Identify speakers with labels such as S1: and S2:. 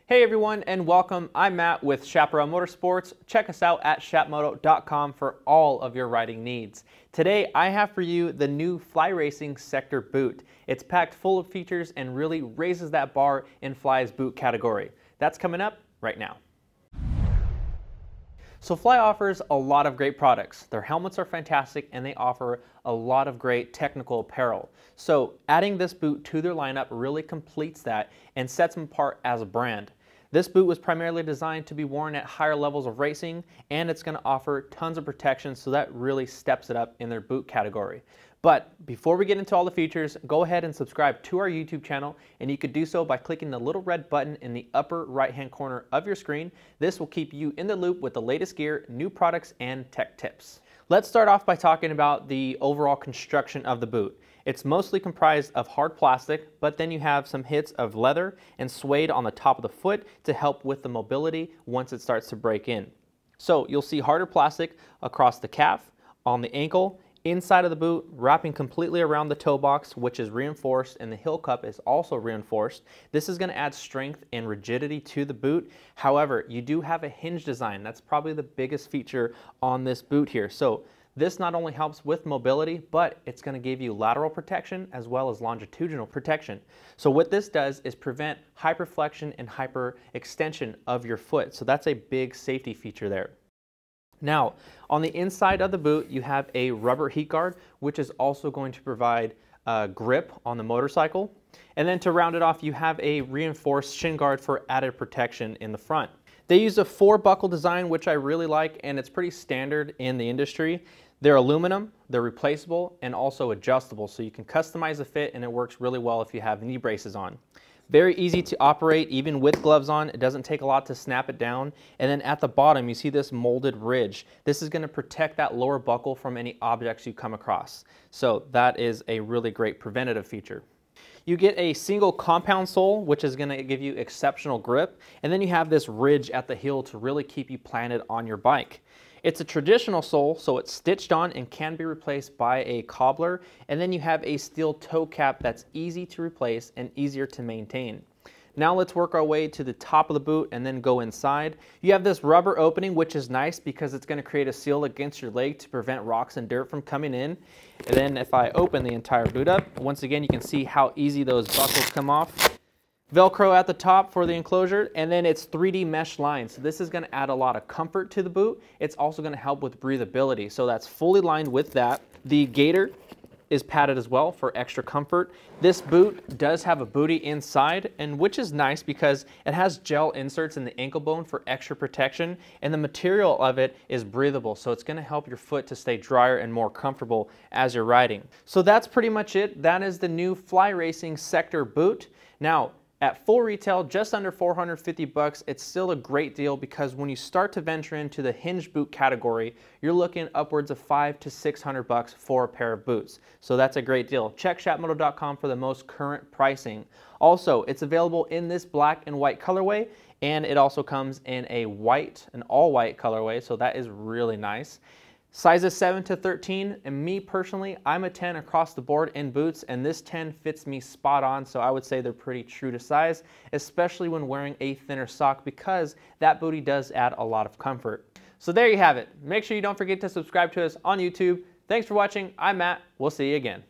S1: Hey everyone and welcome. I'm Matt with Chaparral Motorsports. Check us out at chapmoto.com for all of your riding needs. Today I have for you the new Fly Racing Sector boot. It's packed full of features and really raises that bar in Fly's boot category. That's coming up right now. So Fly offers a lot of great products. Their helmets are fantastic and they offer a lot of great technical apparel. So adding this boot to their lineup really completes that and sets them apart as a brand. This boot was primarily designed to be worn at higher levels of racing, and it's going to offer tons of protection, so that really steps it up in their boot category. But before we get into all the features, go ahead and subscribe to our YouTube channel, and you could do so by clicking the little red button in the upper right hand corner of your screen. This will keep you in the loop with the latest gear, new products, and tech tips. Let's start off by talking about the overall construction of the boot. It's mostly comprised of hard plastic, but then you have some hits of leather and suede on the top of the foot to help with the mobility once it starts to break in. So you'll see harder plastic across the calf, on the ankle, inside of the boot, wrapping completely around the toe box, which is reinforced, and the heel cup is also reinforced. This is going to add strength and rigidity to the boot. However, you do have a hinge design. That's probably the biggest feature on this boot here. So this not only helps with mobility, but it's going to give you lateral protection as well as longitudinal protection. So what this does is prevent hyperflexion and hyperextension of your foot. So that's a big safety feature there. Now, on the inside of the boot, you have a rubber heat guard, which is also going to provide grip on the motorcycle. And then to round it off, you have a reinforced shin guard for added protection in the front. They use a 4-buckle design, which I really like, and it's pretty standard in the industry. They're aluminum, they're replaceable, and also adjustable, so you can customize the fit, and it works really well if you have knee braces on. Very easy to operate even with gloves on. It doesn't take a lot to snap it down. And then at the bottom, you see this molded ridge. This is going to protect that lower buckle from any objects you come across. So that is a really great preventative feature. You get a single compound sole, which is going to give you exceptional grip. And then you have this ridge at the heel to really keep you planted on your bike. It's a traditional sole, so it's stitched on and can be replaced by a cobbler. And then you have a steel toe cap that's easy to replace and easier to maintain. Now let's work our way to the top of the boot and then go inside. You have this rubber opening, which is nice because it's going to create a seal against your leg to prevent rocks and dirt from coming in. And then if I open the entire boot up, once again you can see how easy those buckles come off. Velcro at the top for the enclosure, and then it's 3D mesh lines. So this is going to add a lot of comfort to the boot. It's also going to help with breathability. So that's fully lined with that. The gaiter is padded as well for extra comfort. This boot does have a bootie inside, and which is nice because it has gel inserts in the ankle bone for extra protection, and the material of it is breathable, so it's going to help your foot to stay drier and more comfortable as you're riding. So that's pretty much it. That is the new Fly Racing Sector boot. Now, at full retail, just under 450 bucks, it's still a great deal because when you start to venture into the hinge boot category, you're looking upwards of $500 to $600 for a pair of boots. So that's a great deal. Check chapmoto.com for the most current pricing. Also, it's available in this black and white colorway, and it also comes in an all white colorway, so that is really nice. Sizes 7 to 13, and me personally, I'm a 10 across the board in boots, and this 10 fits me spot on, so I would say they're pretty true to size, especially when wearing a thinner sock because that bootie does add a lot of comfort. So there you have it. Make sure you don't forget to subscribe to us on YouTube. Thanks for watching. I'm Matt. We'll see you again.